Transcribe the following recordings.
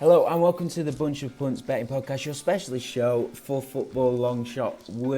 Hello and welcome to the Bunch of Punts betting podcast, your specialist show for football long shot not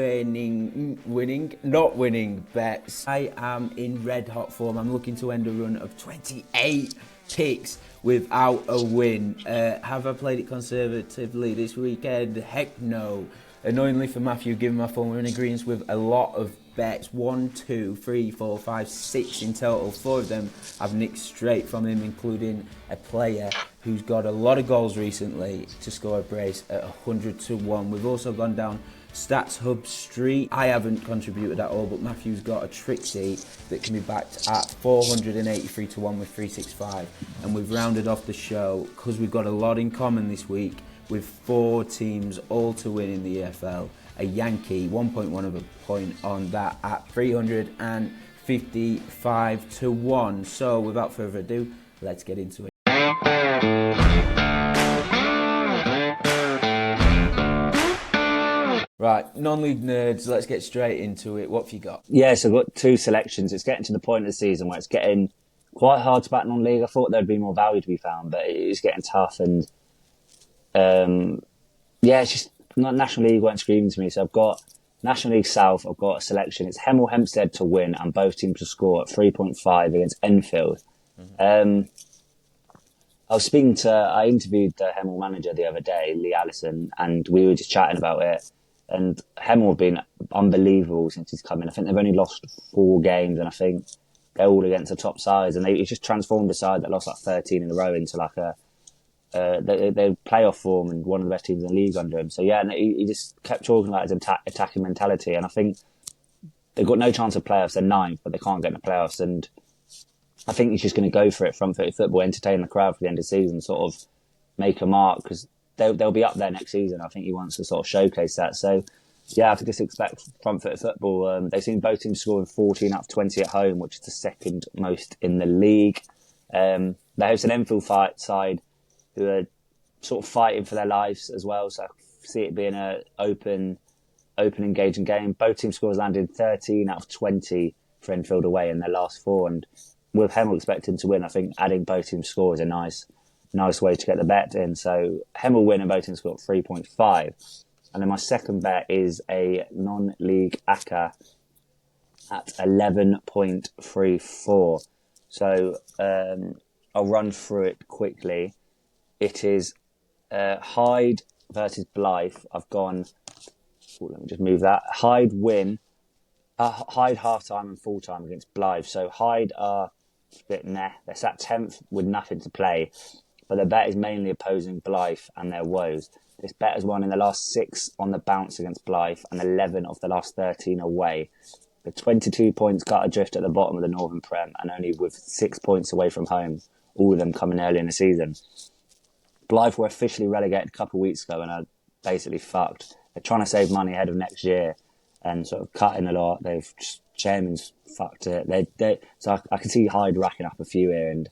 winning bets. I am in red hot form. I'm looking to end a run of 28 picks without a win. Have I played it conservatively this weekend? Heck no. Annoyingly for Matthew, given my form, we're in agreement with a lot of bets. 1, 2, 3, 4, 5, 6 in total. 4 of them I've nicked straight from him, including a player who's got a lot of goals recently to score a brace at 100 to 1. We've also gone down Stats Hub Street. I haven't contributed at all, but Matthew's got a Trixie that can be backed at 483 to 1 with 365. And we've rounded off the show because we've got a lot in common this week with 4 teams all to win in the EFL. A Yankee, 1.1 of a point on that at 355 to 1. So without further ado, let's get into it. Right, non-league nerds, let's get straight into it. What have you got? Yes, I've got 2 selections. It's getting to the point of the season where it's getting quite hard to back non-league. I thought there'd be more value to be found, but it's getting tough. And it's just not National League weren't screaming to me. So I've got National League South. I've got a selection. It's Hemel Hempstead to win and both teams to score at 3.5 against Enfield. I interviewed the Hemel manager the other day, Lee Allison, and we were just chatting about it. And Hemel have been unbelievable since he's come in. I think they've only lost 4 games, and I think they're all against the top sides. And he's just transformed a side that lost like 13 in a row into like they playoff form and one of the best teams in the league under him. So yeah, and he just kept talking about his attacking mentality. And I think they've got no chance of playoffs. They're 9th, but they can't get in the playoffs. And I think he's just going to go for it, front-footed football, entertain the crowd for the end of the season, sort of make a mark, because they'll be up there next season. I think he wants to sort of showcase that. So yeah, I have to just expect front-footed football. They've seen both teams scoring 14 out of 20 at home, which is the second most in the league. They host an Enfield side who are sort of fighting for their lives as well. So I see it being an open, engaging game. Both team scores landed 13 out of 20 for Enfield away in their last 4. And with Hemel expecting to win, I think adding both team scores is a nice way to get the bet in. So Hemel win and both teams score 3.5. And then my second bet is a non-league ACCA at 11.34. So I'll run through it quickly. It is Hyde versus Blythe. I've gone, let me just move that. Hyde win, Hyde half-time and full-time against Blythe. So Hyde are a bit They're sat 10th with nothing to play, but the bet is mainly opposing Blythe and their woes. This bet has won in the last 6 on the bounce against Blythe and 11 of the last 13 away. The 22 points cut adrift at the bottom of the Northern Prem and only with 6 points away from home, all of them coming early in the season. Blythe were officially relegated a couple of weeks ago and are basically fucked. They're trying to save money ahead of next year and sort of cutting a lot. Chairman's fucked it. So I can see Hyde racking up a few here, and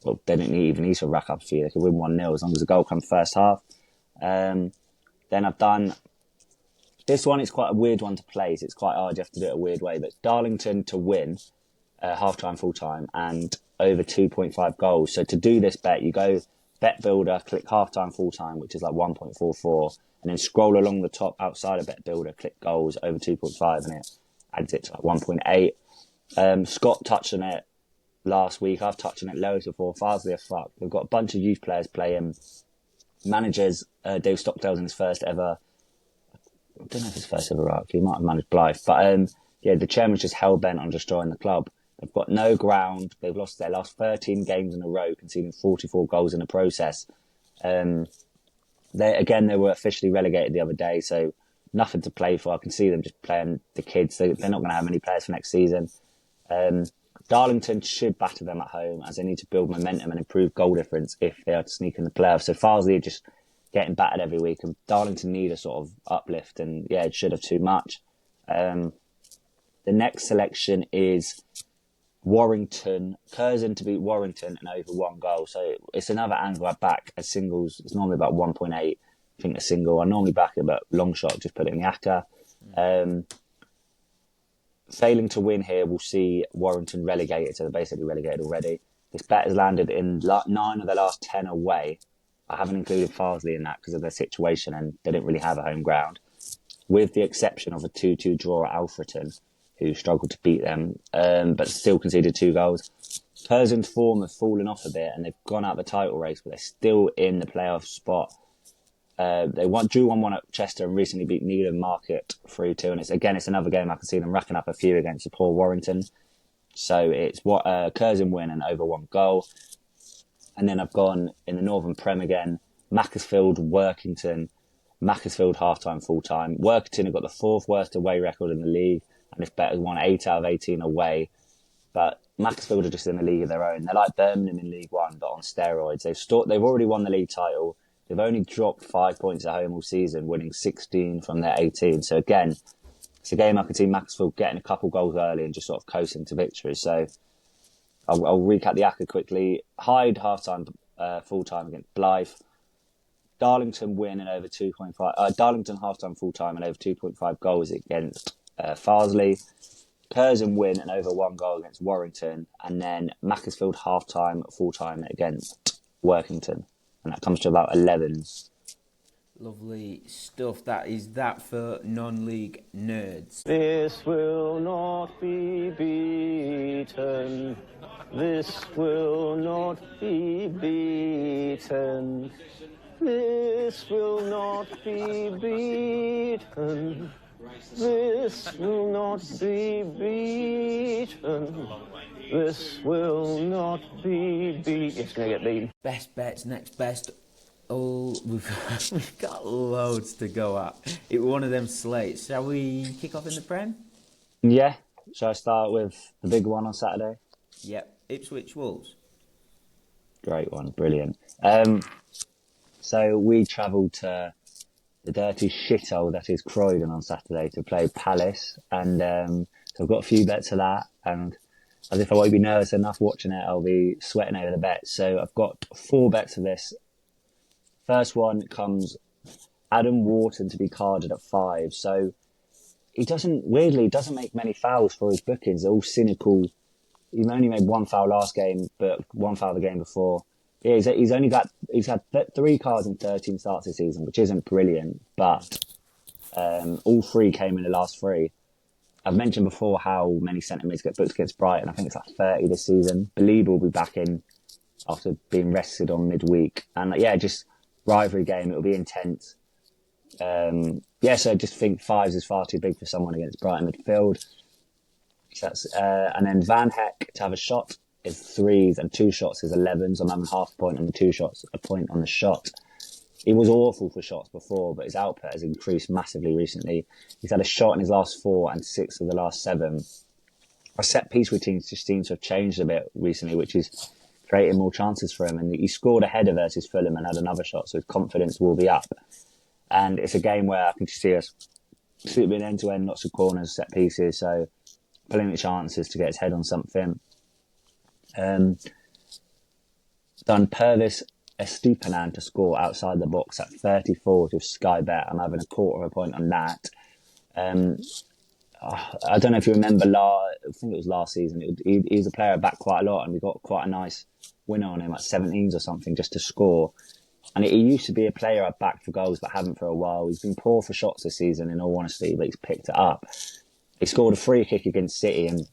well, they didn't even need to rack up a few. They could win 1-0 as long as the goal comes first half. Then I've done this one. It's quite a weird one to place. It's quite hard. You have to do it a weird way. But Darlington to win half-time, full-time, and over 2.5 goals. So to do this bet, you go Bet Builder, click half-time, full-time, which is like 1.44, and then scroll along the top outside of Bet Builder, click goals over 2.5, and it adds it to like 1.8. Scott touched on it last week. I've touched on it loads before. Farsley are fucked. They've got a bunch of youth players playing. Managers, Dave Stockdale's in his first ever, I don't know if it's first ever arc, he might have managed Blythe, but the chairman's just hell-bent on destroying the club. They've got no ground. They've lost their last 13 games in a row, conceding 44 goals in the process. They were officially relegated the other day, so nothing to play for. I can see them just playing the kids. They're not going to have many players for next season. Darlington should batter them at home, as they need to build momentum and improve goal difference if they are to sneak in the playoffs. So Farsley are just getting battered every week, and Darlington need a sort of uplift, and yeah, it should have too much. The next selection is Warrington, Curzon to beat Warrington and over 1 goal. So it's another angle I back as singles. It's normally about 1.8. I think a single. I normally back it, but long shot, just put it in the ACCA. Failing to win here, we'll see Warrington relegated. So they're basically relegated already. This bet has landed in 9 of the last 10 away. I haven't included Farsley in that because of their situation and they didn't really have a home ground, with the exception of a 2-2 draw at Alfreton, who struggled to beat them, but still conceded 2 goals. Curzon's form have fallen off a bit and they've gone out the title race, but they're still in the playoff spot. They drew 1-1 at Chester and recently beat Needham Market 3-2. And it's another game I can see them racking up a few against the poor Warrington. So it's Curzon win and over 1 goal. And then I've gone in the Northern Prem again, Macclesfield, Workington, Macclesfield half-time, full-time. Workington have got the 4th worst away record in the league, and it's better won 8 out of 18 away. But Macclesfield are just in a league of their own. They're like Birmingham in League One, but on steroids. They've already won the league title. They've only dropped 5 points at home all season, winning 16 from their 18. So again, it's a game I could see Macclesfield getting a couple goals early and just sort of coasting to victory. So I'll recap the ACCA quickly. Hyde half-time, full-time against Blythe. Darlington win and over 2.5. Darlington half-time, full-time and over 2.5 goals against Farsley. Curzon win and over 1 goal against Warrington. And then Macclesfield half-time, full-time against Workington. And that comes to about 11. Lovely stuff. That is that for non-league nerds. This will not be beaten. This will not be beaten. This will not be beaten. This will not be beaten. This will not be beaten. It's going to get beaten. Best bets, next best. Oh, we've got loads to go at. It was one of them slates. Shall we kick off in the Prem? Yeah. Shall I start with the big one on Saturday? Yep. Ipswich Wolves. Great one. Brilliant. So we travelled to the dirty shithole that is Croydon on Saturday to play Palace. And so I've got a few bets of that. And as if I won't be nervous enough watching it, I'll be sweating over the bets. So I've got 4 bets of this. First one comes Adam Wharton to be carded at 5. So he doesn't make many fouls for his bookings. They're all cynical. He only made 1 foul last game, but 1 foul the game before. Yeah, he's had 3 cards in 13 starts this season, which isn't brilliant, but all 3 came in the last 3. I've mentioned before how many centre mids get booked against Brighton. I think it's like 30 this season. Believe will be back in after being rested on midweek. And just rivalry game. It'll be intense. So I just think 5s is far too big for someone against Brighton midfield. So that's, and then Van Heck to have a shot is 3s and 2 shots is 11s. I'm having half a point on the 2 shots, a point on the shot. He was awful for shots before, but his output has increased massively recently. He's had a shot in his last 4 and 6 of the last 7. Our set piece routines just seem to have changed a bit recently, which is creating more chances for him. And he scored a header versus Fulham and had another shot, so his confidence will be up. And it's a game where I can just see us shooting end-to-end, lots of corners, set pieces, so plenty of chances to get his head on something. Done Purvis Estupinan to score outside the box at 34 with Sky Bet. I'm having a quarter of a point on that. I don't know if you remember, I think it was last season, he's a player I backed quite a lot and we got quite a nice winner on him at 17s or something just to score. And he used to be a player I backed for goals but haven't for a while. He's been poor for shots this season in all honesty, but he's picked it up. He scored a free kick against City and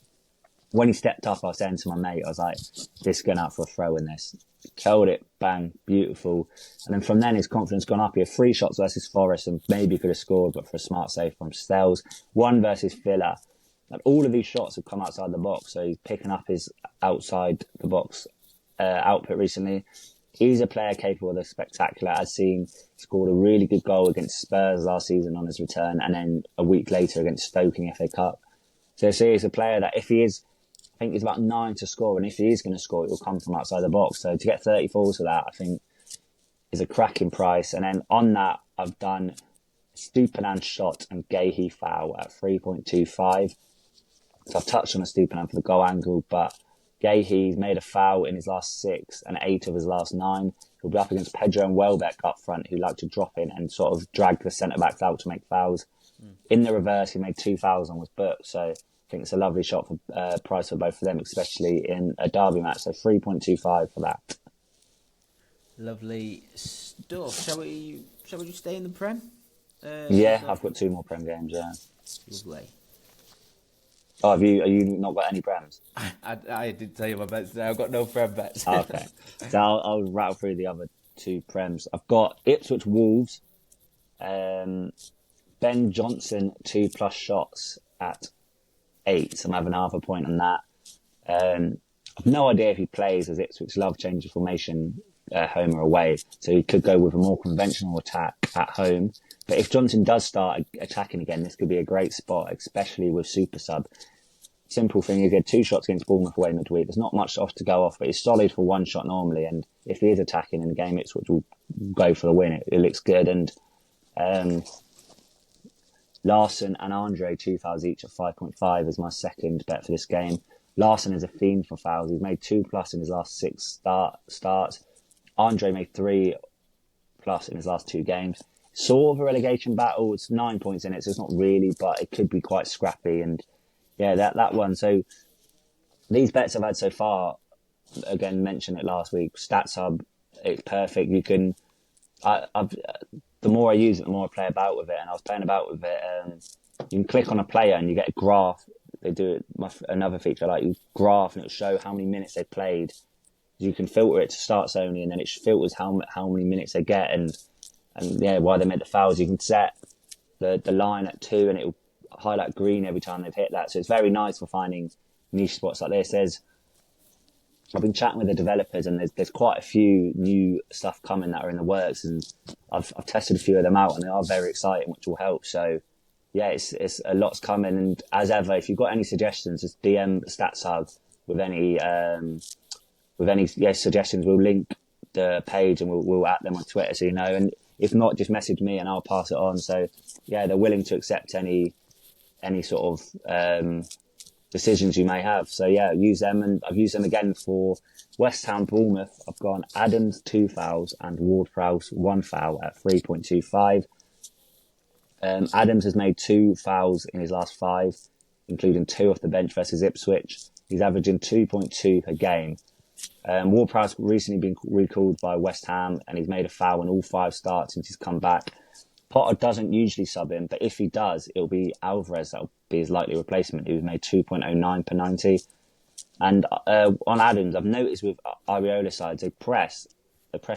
when he stepped up, I was saying to my mate, I was like, this is going out for a throw in this. Curled it, bang, beautiful. And then from then, his confidence gone up. He had 3 shots versus Forest and maybe could have scored, but for a smart save from Stells. 1 versus Villa. And all of these shots have come outside the box, so he's picking up his outside the box output recently. He's a player capable of the spectacular. I've seen scored a really good goal against Spurs last season on his return, and then a week later against Stoke in FA Cup. So he's a player that if he is, I think he's about 9 to score, and if he is going to score, it will come from outside the box. So to get 34 to that, I think is a cracking price. And then on that, I've done Stupinan shot and Gahey foul at 3.25. So I've touched on a Stupinan for the goal angle, but Gahey's made a foul in his last 6 and 8 of his last 9. He'll be up against Pedro and Welbeck up front, who like to drop in and sort of drag the centre-backs out to make fouls. In the reverse, he made 2 fouls and was booked. So I think it's a lovely shot for price for both of them, especially in a derby match. So 3.25 for that. Lovely stuff. Shall we just stay in the Prem? Yeah, I've got 2 more Prem games. Yeah. Lovely. Oh, are you not got any Prems? I did tell you my bets today. I've got no Prem bets. Okay, so I'll rattle through the other 2 Prems. I've got Ipswich Wolves. Ben Johnson 2+ shots at 8. So I'm having half a point on that. I've no idea if he plays, as Ipswich love changing formation, home or away. So he could go with a more conventional attack at home. But if Johnson does start attacking again, this could be a great spot, especially with Super Sub. Simple thing, he had 2 shots against Bournemouth away midweek. There's not much off to go off, but he's solid for 1 shot normally. And if he is attacking in the game, Ipswich will go for the win. It looks good. And Larson and Andre 2 fouls each at 5.5 is my second bet for this game. Larson is a fiend for fouls. He's made 2+ in his last 6 starts. Andre made 3+ in his last 2 games. Sort of a relegation battle. It's 9 points in it, so it's not really, but it could be quite scrappy. And yeah, that one. So these bets I've had so far, again, mentioned it last week. Stats Hub, it's perfect. You can, the more I use it, the more I play about with it. And I was playing about with it. You can click on a player and you get a graph. They do it. Another feature I like, you graph, and it'll show how many minutes they played. You can filter it to starts only, and then it filters how many minutes they get and yeah, why they made the fouls. You can set the line at 2, and it'll highlight green every time they've hit that. So it's very nice for finding niche spots like this. I've been chatting with the developers, and there's quite a few new stuff coming that are in the works, and I've tested a few of them out, and they are very exciting, which will help. So yeah, it's a lot's coming. And as ever, if you've got any suggestions, just DM Stats Hub with any suggestions. We'll link the page and we'll at them on Twitter, so you know. And if not, just message me and I'll pass it on. So yeah, they're willing to accept any sort of decisions you may have. So yeah, use them, and I've used them again for West Ham Bournemouth. I've gone Adams 2 fouls and Ward-Prowse 1 foul at 3.25. Adams has made 2 fouls in his last 5, including 2 off the bench versus Ipswich. He's averaging 2.2 per game. Ward-Prowse recently been recalled by West Ham, and he's made a foul in all 5 starts since he's come back. Potter doesn't usually sub him, but if he does, it'll be Alvarez that'll be his likely replacement, who's made 2.09 per 90. And on Adams, I've noticed with Areola sides, they press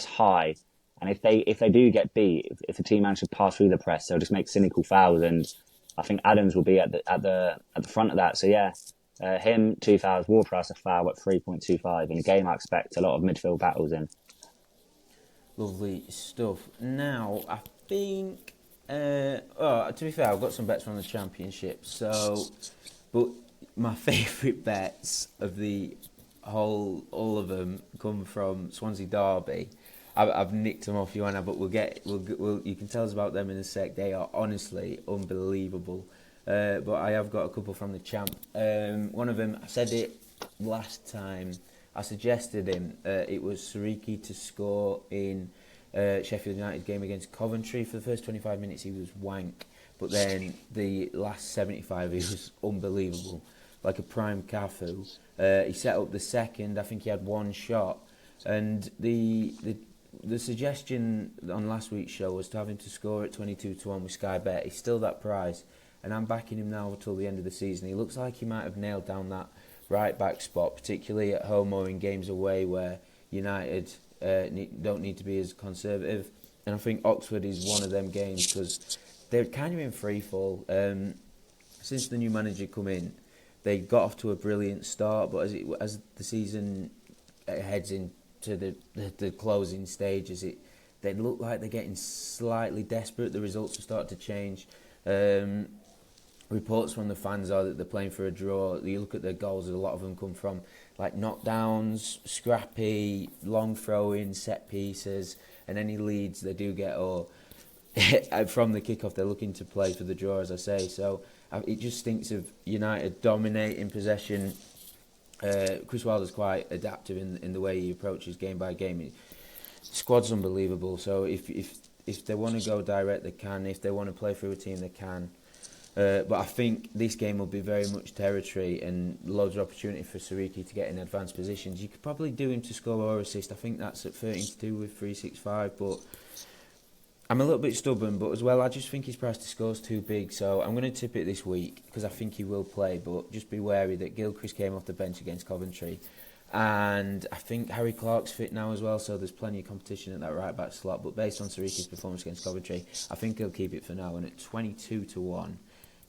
high, and if they do get beat, if the team manages to pass through the press, they'll just make cynical fouls, and I think Adams will be at the front of that. So yeah, him 2 fouls, Ward-Prowse a foul at 3.25 in a game I expect a lot of midfield battles in. Lovely stuff. Now, I think, to be fair, I've got some bets from the Championship. But my favourite bets of all of them come from Swansea Derby. I've nicked them off you, Anna, but you can tell us about them in a sec. They are honestly unbelievable. But I have got a couple from the Champ. One of them, I said it last time. I suggested him. It was Sariki to score in Sheffield United game against Coventry. For the first 25 minutes, he was wank. But then the last 75, he was unbelievable, like a prime Cafu. He set up the second. I think he had 1 shot. And the suggestion on last week's show was to have him to score at 22-1 with Sky Bet. He's still that price, and I'm backing him now until the end of the season. He looks like he might have nailed down that right back spot, particularly at home or in games away where United don't need to be as conservative. And I think Oxford is one of them games because they're kind of in free fall. Since the new manager come in, they got off to a brilliant start, but as the season heads into the closing stages, they look like they're getting slightly desperate. The results have started to change. Reports from the fans are that they're playing for a draw. You look at their goals, a lot of them come from like knockdowns, scrappy, long throw-in, set pieces, and any leads they do get or from the kickoff, they're looking to play for the draw, as I say. So it just stinks of United dominating possession. Chris Wilder's quite adaptive in the way he approaches game by game. Squad's unbelievable. So if they want to go direct, they can. If they want to play through a team, they can. But I think this game will be very much territory and loads of opportunity for Sariki to get in advanced positions. You could probably do him to score or assist. I think that's at 13-2 with 365. But I'm a little bit stubborn. But as well, I just think his price to score is too big. So I'm going to tip it this week because I think he will play. But just be wary that Gilchrist came off the bench against Coventry. And I think Harry Clark's fit now as well, so there's plenty of competition at that right-back slot. But based on Sariki's performance against Coventry, I think he'll keep it for now. And at 22-1,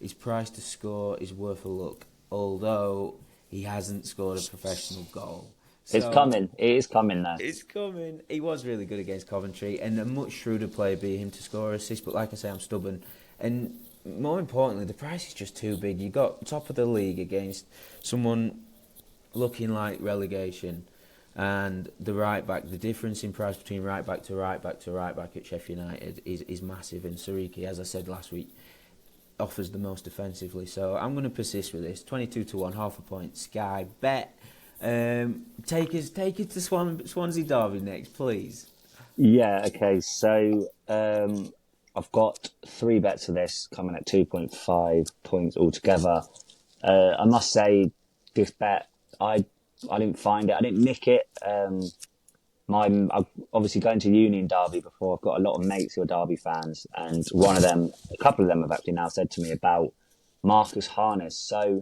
his price to score is worth a look, although he hasn't scored a professional goal. So It's coming. It is coming now. it's coming. He was really good against Coventry, and a much shrewder player be him to score or assist. But like I say, I'm stubborn. And more importantly, the price is just too big. You got top of the league against someone looking like relegation, and the right back, the difference in price between right back to right back to right back at Sheffield United is massive. And Sariki, as I said last week, offers the most defensively. So I'm going to persist with this. 22-1, half a point. Sky bet. Take us to Swansea Derby next, please. Yeah, okay. So I've got 3 bets for this coming at 2.5 points altogether. I must say, this bet, I didn't find it. I didn't nick it. I'm obviously going to uni in Derby before. I've got a lot of mates who are Derby fans, and a couple of them have actually now said to me about Marcus Harness. So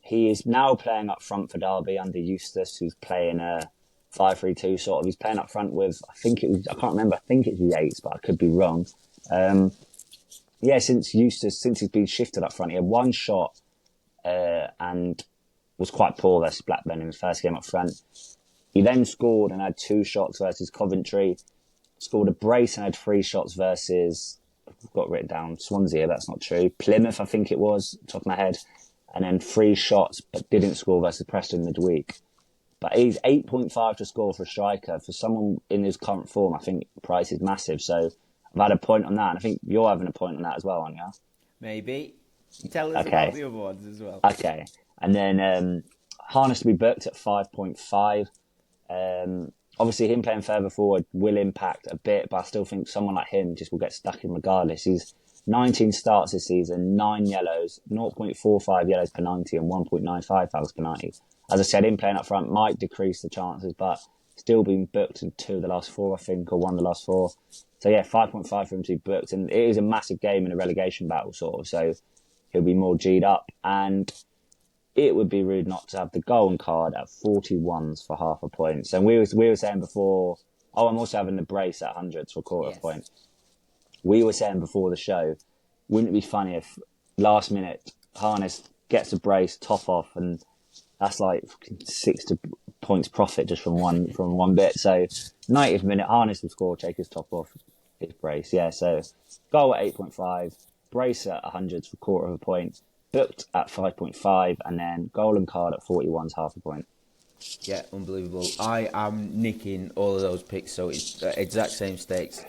he is now playing up front for Derby under Eustace, who's playing a 5-3-2 sort of. He's playing up front with, I think it's Yates, but I could be wrong. Since he's been shifted up front, he had 1 shot and was quite poor versus Blackburn in his first game up front. He then scored and had 2 shots versus Coventry, scored a brace and had 3 shots versus, I've got written down, Swansea, that's not true, Plymouth I think it was, top of my head, and then 3 shots but didn't score versus Preston midweek. But he's 8.5 to score for a striker. For someone in his current form, I think the price is massive. So I've had a point on that, and I think you're having a point on that as well, aren't you? Maybe. Tell us about the other ones as well. Okay. And then Harness to be booked at 5.5. Obviously, him playing further forward will impact a bit, but I still think someone like him just will get stuck in regardless. He's 19 starts this season, 9 yellows, 0.45 yellows per 90 and 1.95 fouls per 90. As I said, him playing up front might decrease the chances, but still being booked in 2 of the last 4, I think, or 1 of the last 4. So yeah, 5.5 for him to be booked. And it is a massive game in a relegation battle, sort of. So he'll be more G'd up. And it would be rude not to have the golden card at 41s for half a point. So we were saying before, I'm also having the brace at 100s for a quarter of a point. We were saying before the show, wouldn't it be funny if last minute Harness gets a brace, top off, and that's like 60 points profit just from one bit. So 90th minute, Harness will score, take his top off, his brace. Yeah, so goal at 8.5, brace at 100s for a quarter of a point, booked at 5.5, and then golden card at 41's half a point. Yeah, unbelievable. I am nicking all of those picks, so it's exact same stakes.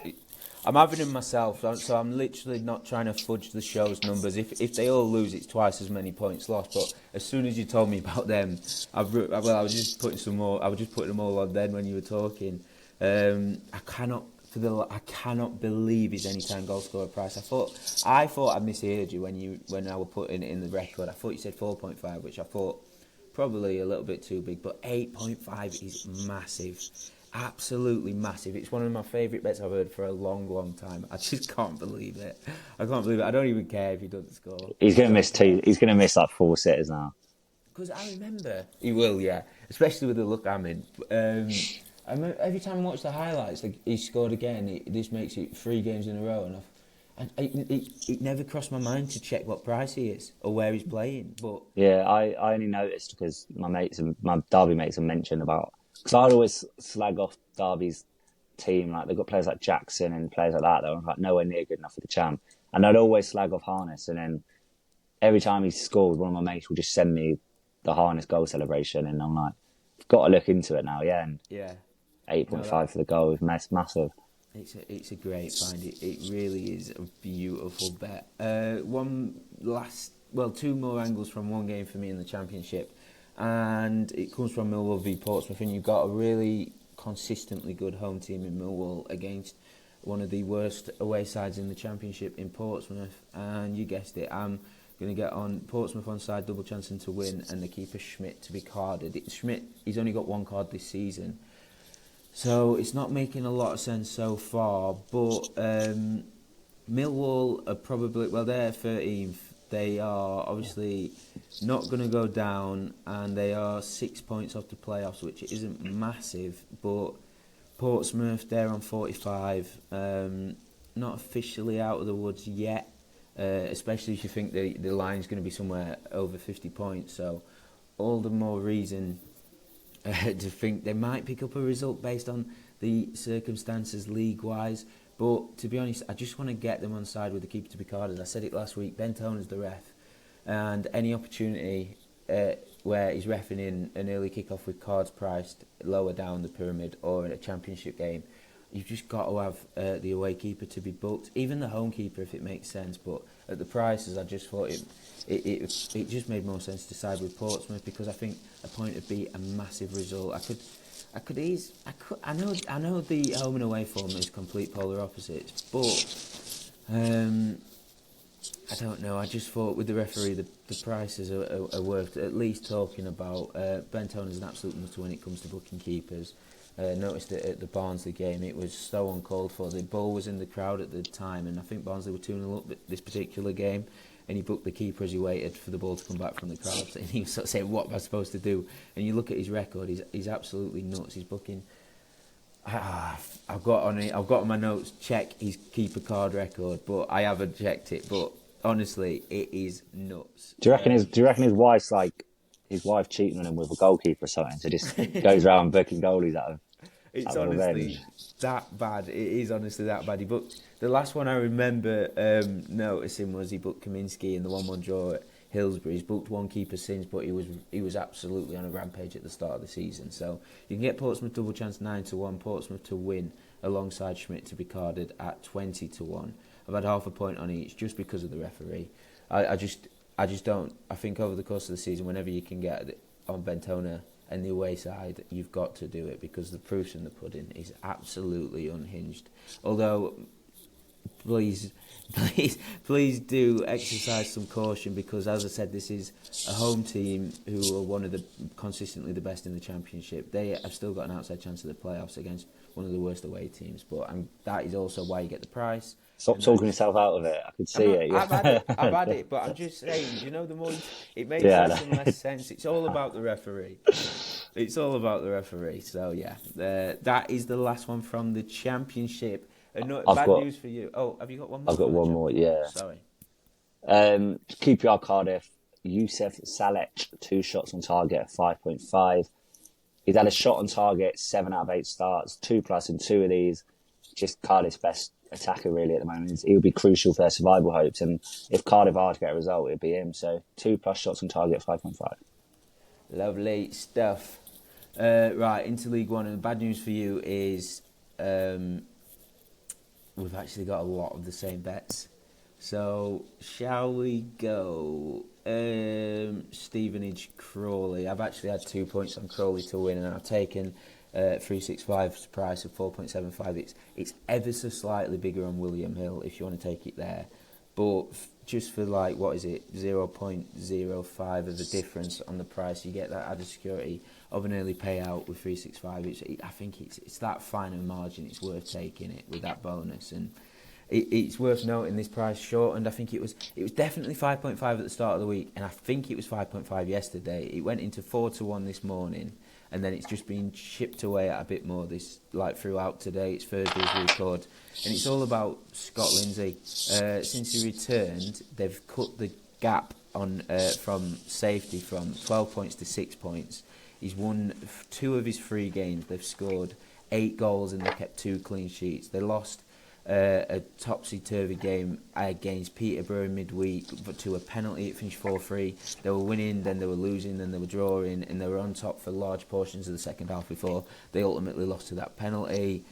I'm having them myself, so I'm literally not trying to fudge the show's numbers. If they all lose, it's twice as many points lost. But as soon as you told me about them, I was just putting some more. I was just putting them all on then when you were talking. I cannot believe his anytime goal scorer price. I thought I misheard you when I was putting it in the record. I thought you said 4.5, which I thought probably a little bit too big. But 8.5 is massive. Absolutely massive. It's one of my favourite bets I've heard for a long, long time. I just can't believe it. I don't even care if he doesn't score. He's going to miss 2. He's going to miss like 4 sitters now. Because I remember he will, yeah. Especially with the look I'm in. I remember every time I watch the highlights, like he scored again. This makes it 3 games in a row, and it never crossed my mind to check what price he is or where he's playing. But yeah, I only noticed because my Derby mates have mentioned about. Because I'd always slag off Derby's team, like they've got players like Jackson and players like that are like nowhere near good enough for the champ. And I'd always slag off Harness, and then every time he scored, one of my mates would just send me the Harness goal celebration, and I'm like, I've got to look into it now, yeah. And 8.5 for the goal is massive. It's a great find. It really is a beautiful bet. 2 more angles from one game for me in the Championship. And it comes from Millwall v Portsmouth, and you've got a really consistently good home team in Millwall against one of the worst away sides in the Championship in Portsmouth. And you guessed it, I'm going to get on Portsmouth onside, double chancing to win, and the keeper Schmidt to be carded. Schmidt, he's only got one card this season, so it's not making a lot of sense so far. But Millwall are probably, well, they're 13th. They are obviously not going to go down, and they are 6 points off the playoffs, which isn't massive. But Portsmouth, they're on 45, not officially out of the woods yet, especially if you think the line's going to be somewhere over 50 points. So all the more reason to think they might pick up a result based on the circumstances league-wise. But to be honest, I just want to get them on side with the keeper to be carded. I said it last week, Ben Toner's the ref, and any opportunity where he's reffing in an early kick-off with cards priced lower down the pyramid or in a Championship game, you've just got to have the away keeper to be booked, even the home keeper if it makes sense. But at the prices, I just thought it just made more sense to side with Portsmouth, because I think a point would be a massive result. I know the home and away form is complete polar opposites, but I don't know. I just thought with the referee, the prices are worth at least talking about. Ben Toner's an absolute nutter when it comes to booking keepers. Noticed it at the Barnsley game. It was so uncalled for. The ball was in the crowd at the time, and I think Barnsley were 2-0 up this particular game, and he booked the keeper as he waited for the ball to come back from the crowd. And he was sort of saying, what am I supposed to do? And you look at his record, he's absolutely nuts. He's booking... I've got on my notes, check his keeper card record, but I haven't checked it. But honestly, it is nuts. Do you reckon his wife's like his wife cheating on him with a goalkeeper or something? So just goes around booking goalies out of. It's honestly that bad. It is honestly that bad. He booked the last one I remember noticing was he booked Kaminsky in the 1-1 draw at Hillsborough. He's booked one keeper since, but he was absolutely on a rampage at the start of the season. So you can get Portsmouth double chance 9-1, Portsmouth to win alongside Schmidt to be carded at 20-1. I've had half a point on each just because of the referee. I just don't. I think over the course of the season, whenever you can get on Ben Toner and the away side, you've got to do it, because the proof's in the pudding. Is absolutely unhinged. Although, please do exercise some caution, because as I said, this is a home team who are one of the consistently the best in the Championship. They have still got an outside chance of the playoffs against one of the worst away teams, but that is also why you get the price. Stop talking yourself out of it. I could see it. I've had it, but I'm just saying, the more it makes less and less sense. It's all about the referee. It's all about the referee. So yeah, that is the last one from the Championship. Bad news for you. Oh, have you got one more? I've got one more. Yeah. Sorry. QPR Cardiff. Youssef Saleh, 2 shots on target at 5.5. He's had a shot on target 7 out of 8 starts, 2+ in 2 of these. Just Cardiff's best attacker really at the moment. He'll be crucial for their survival hopes, and if Cardiff are to get a result, it'd be him. So 2+ shots on target, 5.5. Lovely stuff. Right, into League One, and the bad news for you is we've actually got a lot of the same bets. So shall we go Stevenage Crawley? I've actually had 2 points on Crawley to win, and I've taken 365's price of 4.75. It's ever so slightly bigger on William Hill if you want to take it there, but just for 0.05 of the difference on the price, you get that added security of an early payout with 365. I think it's that finer margin. It's worth taking it with that bonus, and it's worth noting this price shortened. I think it was definitely 5.5 at the start of the week, and I think it was 5.5 yesterday. It went into 4-1 this morning, and then it's just been chipped away at a bit more throughout today. It's Thursday's record, and it's all about Scott Lindsay. Since he returned, they've cut the gap on from safety from 12 points to 6 points. He's won 2 of his 3 games. They've scored 8 goals and they kept 2 clean sheets. They lost a topsy-turvy game against Peterborough midweek, but to a penalty. It finished 4-3. They were winning, then they were losing, then they were drawing, and they were on top for large portions of the second half before they ultimately lost to that penalty.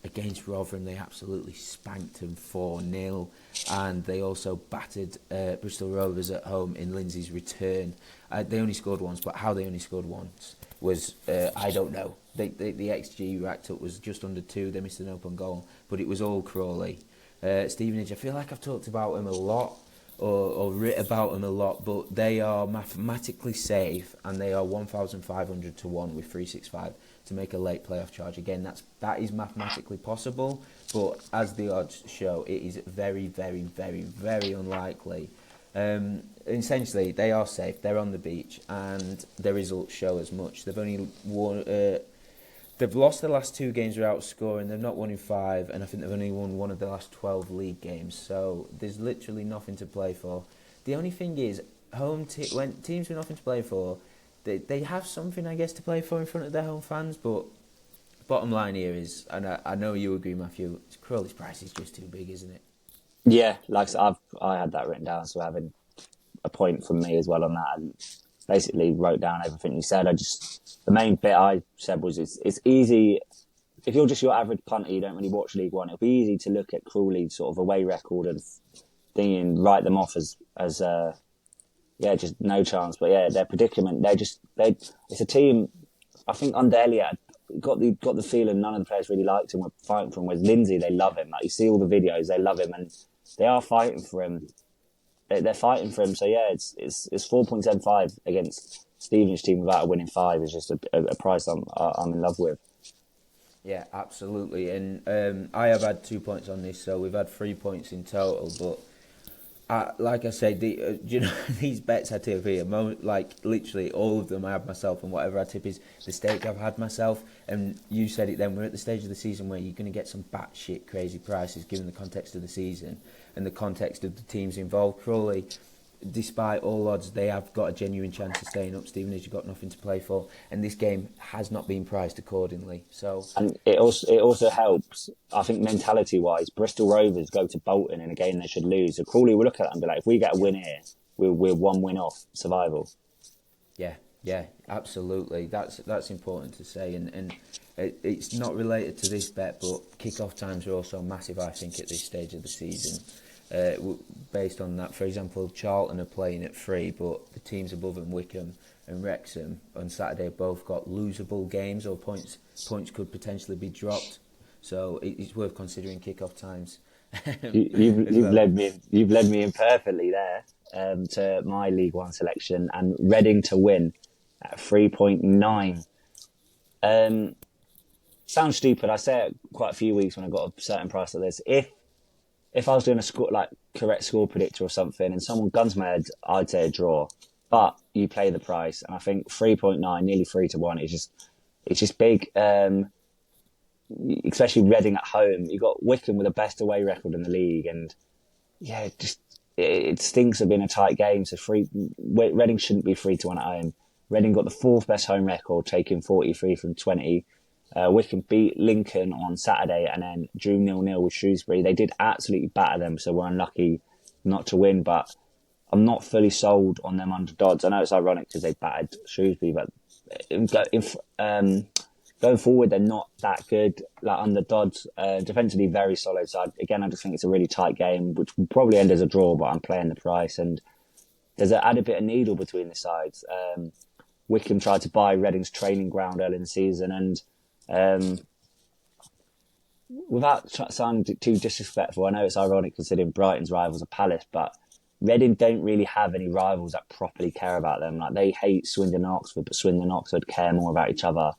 against Rotherham, they absolutely spanked them 4-0, and they also battered Bristol Rovers at home in Lindsay's return. They only scored once, but how they only scored once was, I don't know. The XG racked up was just under 2. They missed an open goal, but it was all Crawley. Stevenage, I feel like I've talked about him a lot, or writ about them a lot, but they are mathematically safe, and they are 1,500 to 1 with 365 to make a late playoff charge. Again, that is mathematically possible, but as the odds show, it is very, very, very, very unlikely. Essentially, they are safe. They're on the beach, and the results show as much. They've only won. They've lost the last 2 games without scoring. They've not won in 5, and I think they've only won one of the last 12 league games. So there's literally nothing to play for. The only thing is, when teams with nothing to play for, they have something, I guess, to play for in front of their home fans. But bottom line here is, and I know you agree, Matthew, Crawley's price is just too big, isn't it? Yeah, like I had that written down, so having a point from me as well on that, and basically wrote down everything you said. The main bit I said was it's easy if you're just your average punter, you don't really watch League One. It'll be easy to look at Crawley's sort of away record and write them off as just no chance. But yeah, their predicament, it's a team. I think under Elliott got the feeling none of the players really liked him, were fighting for him. Whereas Lindsay, they love him. Like, you see all the videos, they love him, and they are fighting for him. They're fighting for him. So yeah, it's 4.75 against Stevenage team without a winning 5 is just a price I'm in love with. Yeah, absolutely. And I have had 2 points on this, so we've had 3 points in total. But like I said, these bets I tip here, like literally all of them I have myself, and whatever I tip is the stake I've had myself. And you said it then, we're at the stage of the season where you're going to get some batshit crazy prices given the context of the season and the context of the teams involved. Crawley, despite all odds, they have got a genuine chance of staying up. Stevenage have got nothing to play for, and this game has not been priced accordingly. So, and it also helps, I think, mentality wise. Bristol Rovers go to Bolton in a game they should lose. So Crawley will look at it and be like, if we get a win here, we're 1 win off survival. Yeah, absolutely. That's important to say, and it's not related to this bet, but kick-off times are also massive, I think, at this stage of the season. Based on that, for example, Charlton are playing at 3, but the teams above them, Wickham and Wrexham, on Saturday both got losable games, or points could potentially be dropped. So it's worth considering kick-off times. You've led me in perfectly there to my League One selection, and Reading to win at 3.9. Sounds stupid. I say it quite a few weeks when I got a certain price like this. If I was doing a score, like correct score predictor or something, and someone guns my head, I'd say a draw. But you play the price, and I think 3.9, nearly 3 to 1, it's just big. Especially Reading at home. You got Wickham with the best away record in the league, and yeah, it stinks of being a tight game. So Reading shouldn't be 3 to 1 at home. Reading got the 4th best home record, taking 43 from 20. Wickham beat Lincoln on Saturday and then drew 0-0 with Shrewsbury. They did absolutely batter them, so we're unlucky not to win, but I'm not fully sold on them underdogs. I know it's ironic because they battered Shrewsbury, but going forward, they're not that good. Like underdogs, defensively very solid. So I just think it's a really tight game, which will probably end as a draw, but I'm playing the price. And there's an added bit of needle between the sides. Wickham tried to buy Reading's training ground early in the season, and without sounding too disrespectful, I know it's ironic considering Brighton's rivals are Palace, but Reading don't really have any rivals that properly care about them. Like, they hate Swindon and Oxford, but Swindon and Oxford care more about each other.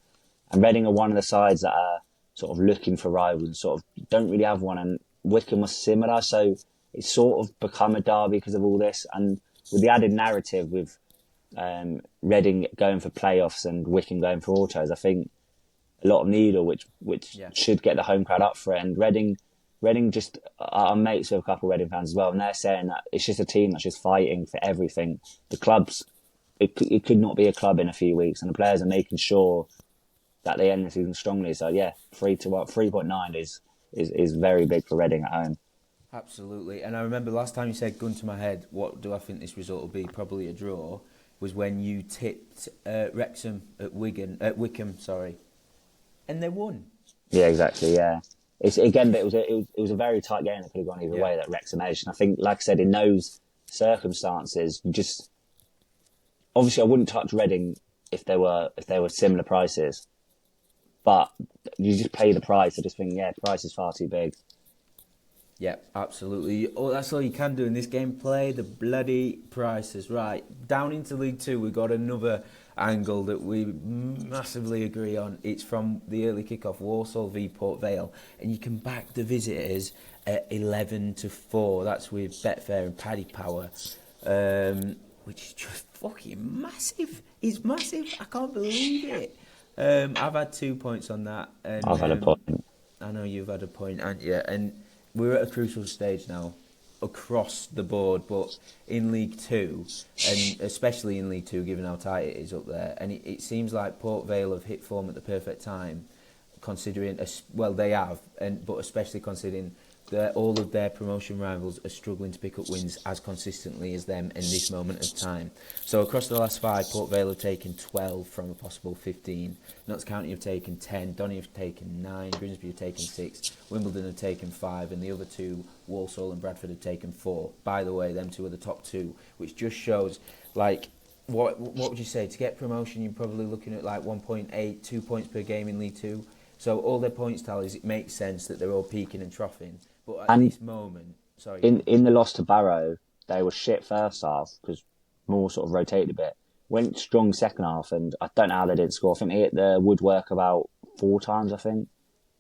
And Reading are one of the sides that are sort of looking for rivals and sort of don't really have one. And Wickham was similar, so it's sort of become a derby because of all this. And with the added narrative with Reading going for playoffs and Wickham going for autos, I think a lot of needle, which should get the home crowd up for it. And Reading just, I'm mates with a couple of Reading fans as well, and they're saying that it's just a team that's just fighting for everything. The clubs, it could not be a club in a few weeks, and the players are making sure that they end the season strongly. So yeah, 3.9 is very big for Reading at home. Absolutely. And I remember last time you said, gun to my head, what do I think this result will be? Probably a draw. Was when you tipped Wrexham at Wickham, and they won. Yeah, exactly. Yeah. it's again, but it was a very tight game that could have gone either way. That Wrexham Edge, and I think, like I said, in those circumstances, you just obviously I wouldn't touch Reading if they were similar prices, but you just pay the price. I just think, the price is far too big. Yeah, absolutely. Oh, that's all you can do in this game. Play the bloody prices. Right, down into League Two, we've got another angle that we massively agree on. It's from the early kickoff, Walsall v Port Vale, and you can back the visitors at 11-4. That's with Betfair and Paddy Power, which is just fucking massive. It's massive. I can't believe it. I've had 2 points on that. And, I've had a point. I know you've had a point, haven't you? And we're at a crucial stage now across the board, but in League Two, and especially in League Two, given how tight it is up there, and it seems like Port Vale have hit form at the perfect time, considering, well, they have, but especially considering that all of their promotion rivals are struggling to pick up wins as consistently as them in this moment of time. So across the last 5, Port Vale have taken 12 from a possible 15. Notts County have taken 10, Donny have taken 9, Grimsby have taken 6, Wimbledon have taken 5, and the other 2, Walsall and Bradford, have taken 4. By the way, them 2 are the top 2, which just shows, like, what would you say? To get promotion, you're probably looking at like 1.8, 2 points per game in League Two. So all their points tallies, it makes sense that they're all peaking and troughing. But at this moment, sorry. In the loss to Barrow, they were shit first half because Moore sort of rotated a bit. Went strong second half, and I don't know how they didn't score. I think they hit the woodwork about 4 times, I think.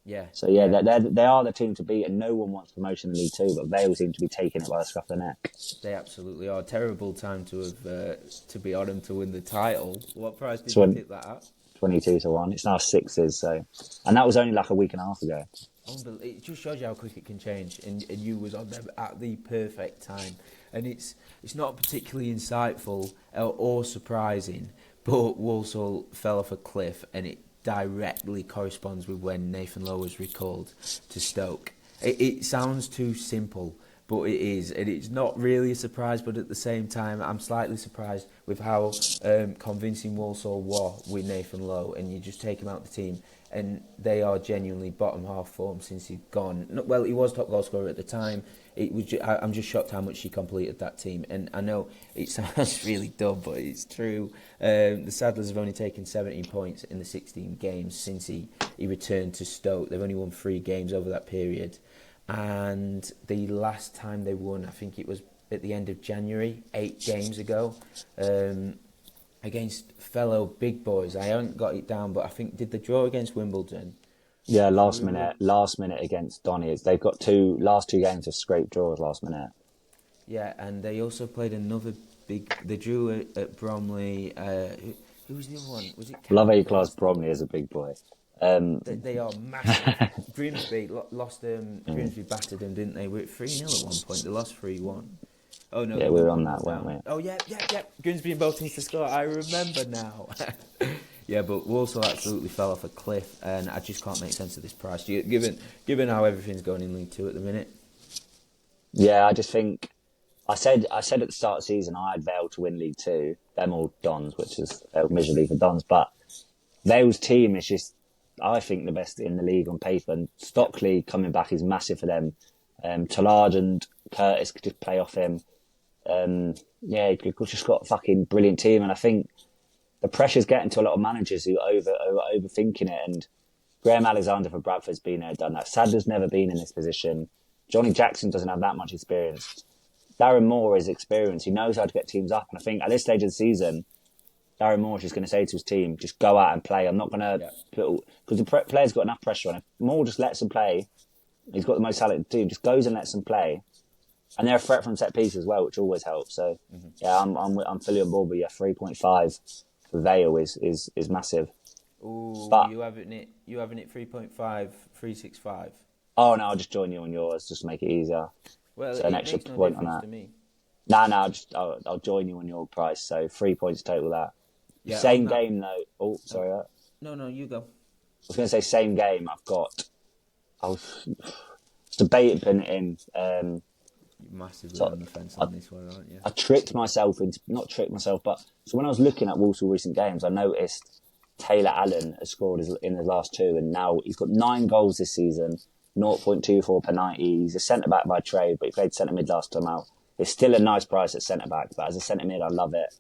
Yeah. So they are the team to beat, and no one wants promotion in League Two, but Vale seem to be taking it by the scruff of the neck. They absolutely are. Terrible time to have to be on them to win the title. What price did you tip that at? 22-1. It's now 6s, so, and that was only like a week and a half ago. It just shows you how quick it can change, and you was on them at the perfect time. And it's not particularly insightful or surprising, but Walsall fell off a cliff, and it directly corresponds with when Nathan Lowe was recalled to Stoke. It sounds too simple, but it is, and it's not really a surprise, but at the same time, I'm slightly surprised with how convincing Walsall were with Nathan Lowe, and you just take him out of the team, and they are genuinely bottom half form since he's gone. Well, he was top goal scorer at the time. I'm just shocked how much he completed that team, and I know it sounds really dumb, but it's true. The Saddlers have only taken 17 points in the 16 games since he returned to Stoke. They've only won 3 games over that period. And the last time they won, I think it was at the end of January, 8 games ago, against fellow big boys. I haven't got it down, but I think, did they draw against Wimbledon? Yeah, last minute against Donny. They've got last two games of scraped draws last minute. Yeah, and they also played another big. They drew at Bromley. Who was the other one? Was it? Love A-Class Bromley is a big boy. They are massive. Grimsby lost them. Grimsby battered them, didn't they? We were 3-0 at one point. They lost 3-1. Oh no! Yeah, we were on that, weren't we? Oh yeah. Grimsby and Bolton to score. I remember now. Yeah, but Walsall absolutely fell off a cliff, and I just can't make sense of this price. Given how everything's going in League Two at the minute. Yeah, I just think I said at the start of the season I had Vale to win League Two. Them all Dons, which is miserably for Dons, but Vale's team is just, I think, the best in the league on paper. And Stockley coming back is massive for them. Tallard and Curtis could just play off him. You've just got a fucking brilliant team, and I think the pressure's getting to a lot of managers who are overthinking it. And Graham Alexander for Bradford's been there, done that. Sadler's never been in this position. Johnny Jackson doesn't have that much experience. Darren Moore is experienced. He knows how to get teams up. And I think at this stage of the season, Darren Moore is just going to say to his team, just go out and play. I'm not going to put... Because the player's got enough pressure on him. Moore just lets them play. He's got the most talented team. Just goes and lets them play. And they're a threat from set pieces as well, which always helps. So, I'm fully on board. But 3.5 for Vale is massive. Ooh, but you having it 3.5, 3.65. Oh no, I'll just join you on yours just to make it easier. Well, so an extra point on that. I'll join you on your price. So 3 points total. That same game though. Oh, sorry. No, you go. I was going to say same game. I was debating in. You're massively on the fence on this one, aren't you? I tricked myself not tricked myself, but so when I was looking at Walsall recent games, I noticed Taylor Allen has scored in his last 2, and now he's got 9 goals this season, 0.24 per 90. He's a centre-back by trade, but he played centre-mid last time out. It's still a nice price at centre-back, but as a centre-mid, I love it.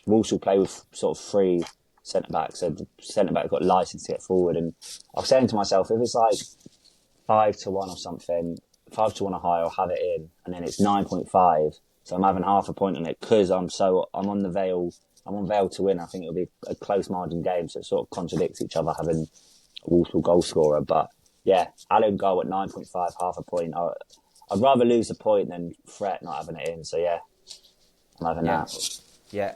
Wolves will play with sort of 3 centre-backs, so the centre-back got licence to get forward. And I was saying to myself, if it's like 5-1 or something, 5-1 or higher, I'll have it in. And then it's 9.5, so I'm having half a point on it because I'm on the Vale. I'm on Vale to win. I think it'll be a close margin game, so it sort of contradicts each other having a Wolves goal scorer. But yeah, Allen goal at 9.5, half a point. I'd rather lose a point than fret not having it in. So yeah, I'm having that. Yeah,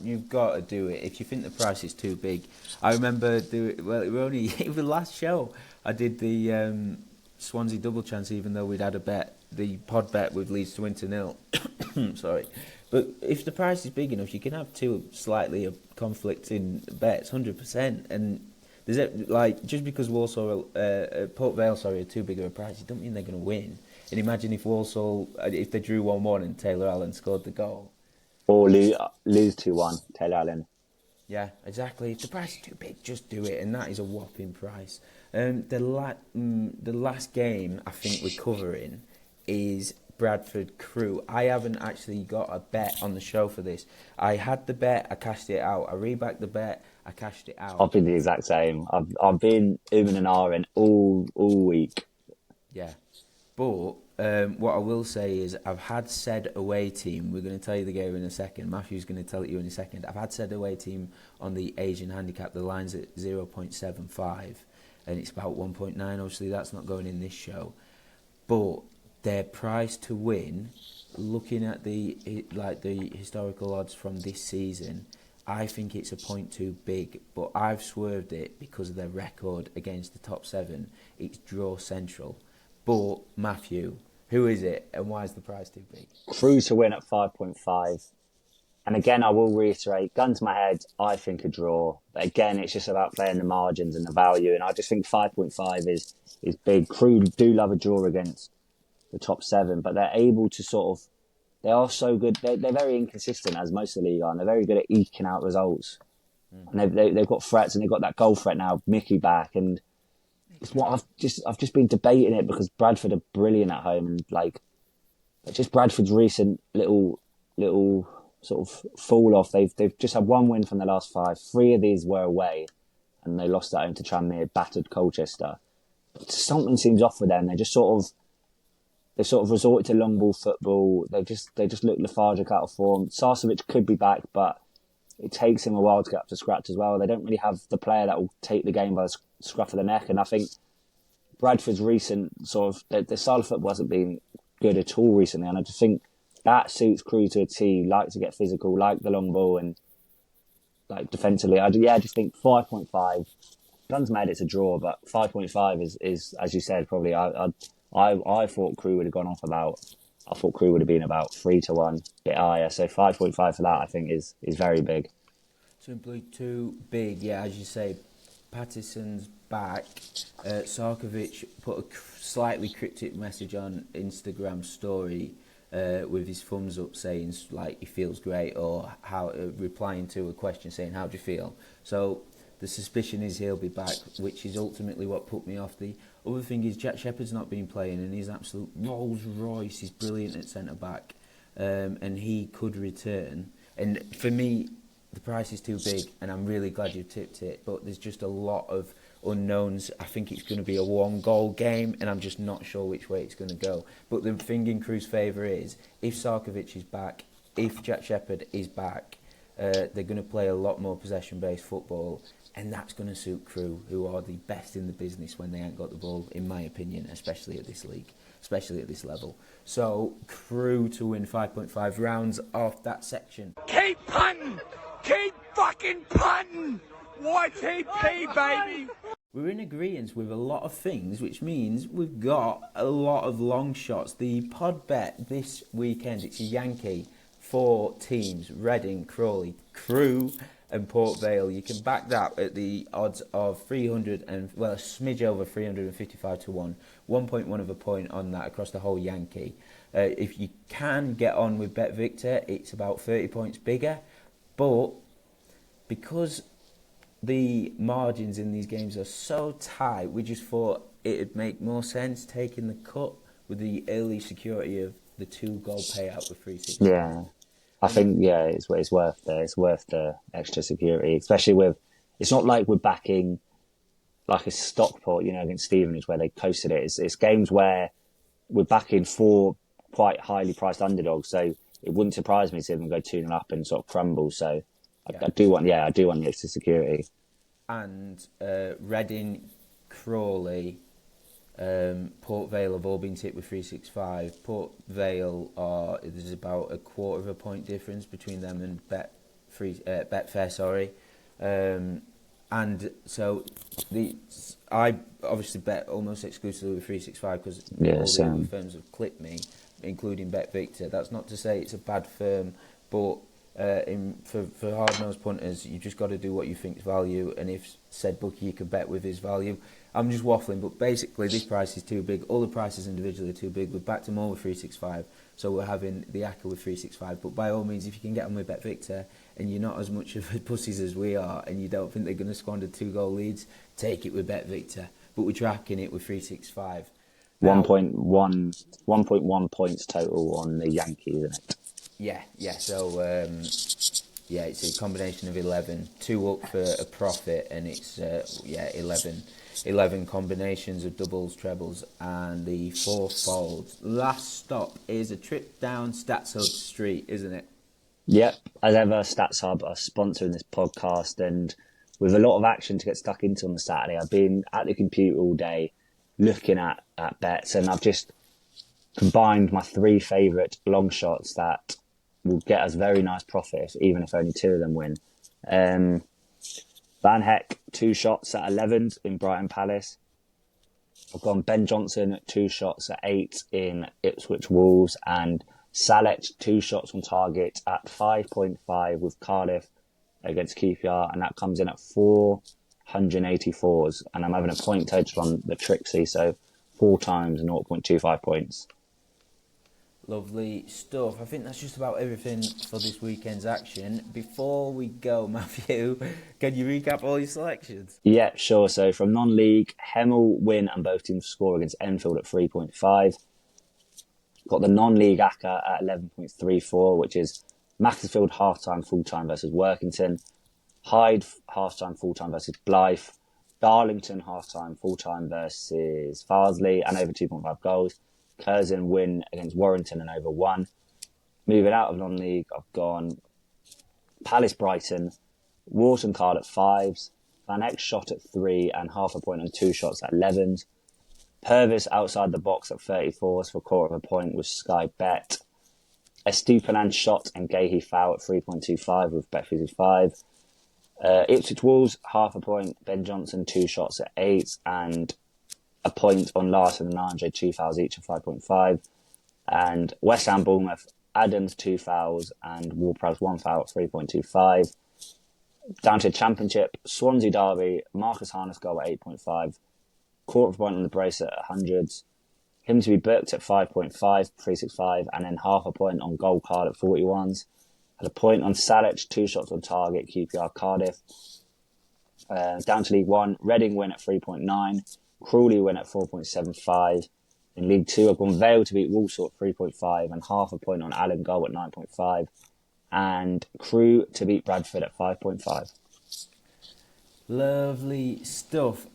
you've got to do it. If you think the price is too big, I remember it was only even last show I did the Swansea double chance, even though we'd had a bet, the pod bet with Leeds to win to 0. Sorry, but if the price is big enough, you can have 2 slightly conflicting bets, 100%. And there's like just because Port Vale, are too big of a price, it don't mean they're going to win. And imagine if Walsall, if they drew 1-1 and Taylor Allen scored the goal. Or lose 2-1, Taylor Allen. Yeah, exactly. If the price is too big, just do it, and that is a whopping price. The last game I think we're covering is Bradford Crew. I haven't actually got a bet on the show for this. I had the bet, I cashed it out. I rebacked the bet, I cashed it out. I've been the exact same. I've been and ahhing all week. Yeah, but what I will say is I've had said away team. We're going to tell you the game in a second. Matthew's going to tell it you in a second. I've had said away team on the Asian handicap. The line's at 0.75 and it's about 1.9. Obviously, that's not going in this show. But their price to win, looking at the historical odds from this season, I think it's a point too big. But I've swerved it because of their record against the top 7. It's draw central. But, Matthew, who is it and why is the price too big? Crew to win at 5.5. And again, I will reiterate, gun to my head, I think a draw. But again, it's just about playing the margins and the value. And I just think 5.5 is big. Crew do love a draw against the top 7, but they're able to they are so good. They're very inconsistent, as most of the league are, and they're very good at eking out results. And they've got threats, and they've got that goal threat now, Mickey back. And it's what I've just been debating it because Bradford are brilliant at home, and like just Bradford's recent little sort of fall off. They've just had 1 win from the last 5. 3 of these were away, and they lost at home to Tranmere, battered Colchester. But something seems off with them. They've sort of resorted to long ball football. They just look lethargic, out of form. Sarcevic could be back, but it takes him a while to get up to scratch as well. They don't really have the player that will take the game by the scruff of the neck. And I think Bradford's recent their style of football hasn't been good at all recently. And I just think that suits Crew to a T. Like to get physical, like the long ball, and like defensively. I just think 5.5. Guns mad, it's a draw, but 5.5 is as you said, probably. I thought Crew would have gone off about. I thought Crew would have been about 3-1, a bit higher. So 5.5 for that, I think, is very big. Simply too big, yeah. As you say, Patterson's back. Sarkovic put a slightly cryptic message on Instagram story with his thumbs up, saying like he feels great, or replying to a question saying how do you feel. So the suspicion is he'll be back, which is ultimately what put me off. The other thing is Jack Shepherd's not been playing, and he's absolute Rolls Royce. He's brilliant at centre back, and he could return. And for me, the price is too big, and I'm really glad you tipped it. But there's just a lot of unknowns. I think it's going to be a 1-goal game, and I'm just not sure which way it's going to go. But the thing in Crew's favour is if Sarkovic is back, if Jack Shepherd is back, they're going to play a lot more possession-based football. And that's going to suit Crew, who are the best in the business when they ain't got the ball, in my opinion, especially at this league, especially at this level. So, Crew to win 5.5 rounds off that section. Keep punting! Keep fucking punting! YTP, baby! We're in agreement with a lot of things, which means we've got a lot of long shots. The pod bet this weekend, it's a Yankee, 4 teams, Reading, Crawley, Crew, and Port Vale. You can back that at the odds of a smidge over 355 to 1. 1.1 of a point on that across the whole Yankee. If you can get on with Bet Victor, it's about 30 points bigger. But because the margins in these games are so tight, we just thought it'd make more sense taking the cut with the early security of the 2-goal payout with 365. Yeah, I think it's worth the extra security, especially with it's not like we're backing like a Stockport, against Stevenage where they coasted it. It's games where we're backing 4 quite highly priced underdogs, so it wouldn't surprise me to see them go 2-0 up and sort of crumble. So I do want the extra security. And Reading, Crawley, Port Vale have all been tipped with 365. Port Vale there's about a quarter of a point difference between them and Betfair. Sorry, and so I obviously bet almost exclusively with 365 because all the other firms have clipped me, including BetVictor. That's not to say it's a bad firm, but for hard-nosed punters, you just got to do what you think is value, and if said bookie you can bet with is value. I'm just waffling, but basically this price is too big. All the prices individually are too big. We're back to more with 365, so we're having the ACCA with 365. But by all means, if you can get on with BetVictor and you're not as much of pussies as we are, and you don't think they're going to squander 2-goal leads, take it with BetVictor. But we're tracking it with 365. 1.1 points total on the Yankees, isn't it? Yeah. So it's a combination of 11, 2 up for a profit, and it's 11 combinations of doubles, trebles, and the 4 folds. Last stop is a trip down Stats Hub Street, isn't it? Yep. As ever, Stats Hub are sponsoring this podcast, and with a lot of action to get stuck into on the Saturday, I've been at the computer all day looking at bets, and I've just combined my 3 favourite long shots that will get us very nice profit, even if only 2 of them win. Van Heck, 2 shots at 11 in Brighton Palace. I've gone Ben Johnson, 2 shots at 8 in Ipswich Wolves, and Salet, 2 shots on target at 5.5 with Cardiff against QPR, and that comes in at 484s. And I'm having a point total on the Trixie, so 4 times 0.25 points. Lovely stuff. I think that's just about everything for this weekend's action. Before we go, Matthew, can you recap all your selections? Yeah, sure. So from non-league, Hemel win and both teams score against Enfield at 3.5. Got the non-league ACCA at 11.34, which is Macclesfield half-time, full-time versus Workington. Hyde half-time, full-time versus Blythe. Darlington half-time, full-time versus Farsley and over 2.5 goals. Curzon win against Warrington and over 1. Moving out of non-league, I've gone Palace Brighton, Wharton Card at 5s, Van Eck shot at 3 and half a point on 2 shots at 11s. Purvis outside the box at 34s for a quarter of a point with Sky Bet. Estupinan shot and Gahey foul at 3.25 with Bet365. Ipswich Wolves, half a point. Ben Johnson, 2 shots at 8 and a point on Larson and Andre, 2 fouls each at 5.5. And West Ham Bournemouth, Adams 2 fouls and Ward-Prowse 1 foul at 3.25. Down to Championship, Swansea Derby, Marcus Harness goal at 8.5. Quarter of a point on the brace at 100s. Him to be booked at 5.5, 365, and then half a point on Gold Card at 41s. Had a point on Salic, 2 shots on target, QPR Cardiff. Down to League 1, Reading win at 3.9. Crawley win at 4.75. In League 2, I've gone Vale to beat Walsall at 3.5 and half a point on Allen Goal at 9.5. And Crewe to beat Bradford at 5.5. Lovely stuff.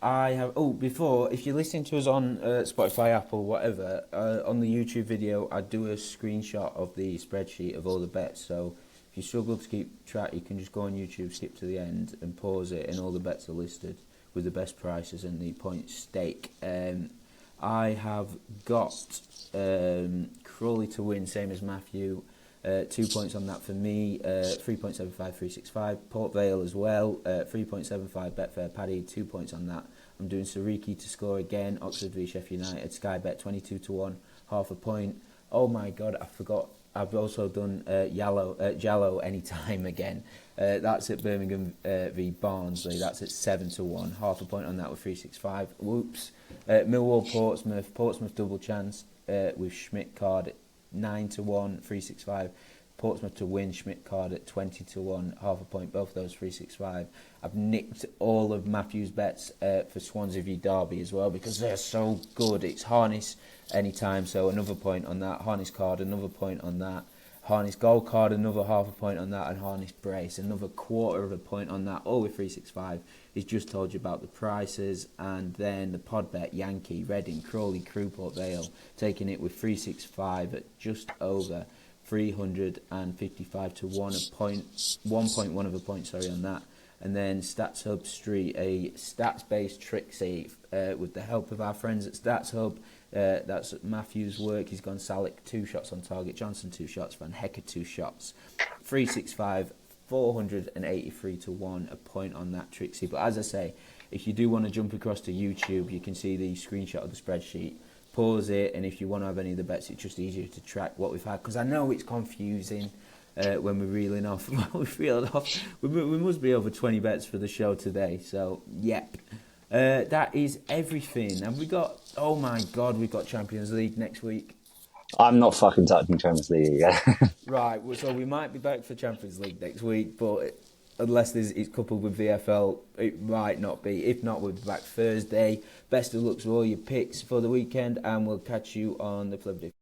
Before, if you're listening to us on Spotify, Apple, whatever, on the YouTube video, I do a screenshot of the spreadsheet of all the bets. So if you struggle to keep track, you can just go on YouTube, skip to the end, and pause it, and all the bets are listed with the best prices and the point stake. I have got Crawley to win, same as Matthew. 2 points on that for me, 3.75, 365. Port Vale as well, 3.75. Betfair Paddy, 2 points on that. I'm doing Sariki to score again. Oxford v Sheffield United. Sky Bet 22-1, half a point. Oh my God, I forgot. I've also done Jallo anytime again. That's at Birmingham v Barnsley. That's at 7-1, half a point on that with 365. Whoops. Millwall Portsmouth double chance with Schmidt card at 9-1, 365. Portsmouth to win, Schmidt card at 20 to 1, half a point, both those 365. I've nicked all of Matthew's bets for Swansea v Derby as well because they're so good. It's harness anytime, so another point on that. Harness card, another point on that. Harness goal card, another half a point on that. And Harness brace, another quarter of a point on that. All with 365. He's just told you about the prices. And then the pod bet, Yankee, Reading, Crawley, Crewe, Port Vale, taking it with 365 at just over 355 to 1 a point, 1.1 of a point, sorry, on that. And then Stats Hub Street, a stats-based Trixie with the help of our friends at Stats Hub. That's Matthew's work. He's gone Salick 2 shots on target, Johnson 2 shots, Van Hecker 2 shots. 365, 483 to 1 a point on that Trixie. But as I say, if you do want to jump across to YouTube, you can see the screenshot of the spreadsheet. Pause it, and if you want to have any of the bets, it's just easier to track what we've had. Because I know it's confusing when we're reeling off. We must be over 20 bets for the show today. So, yep. That is everything. And we got, oh my God, we've got Champions League next week. I'm not fucking touching Champions League again. Right, so we might be back for Champions League next week, but unless it's coupled with VFL, it might not be. If not, we'll be back Thursday. Best of luck to all your picks for the weekend, and we'll catch you on the Flip.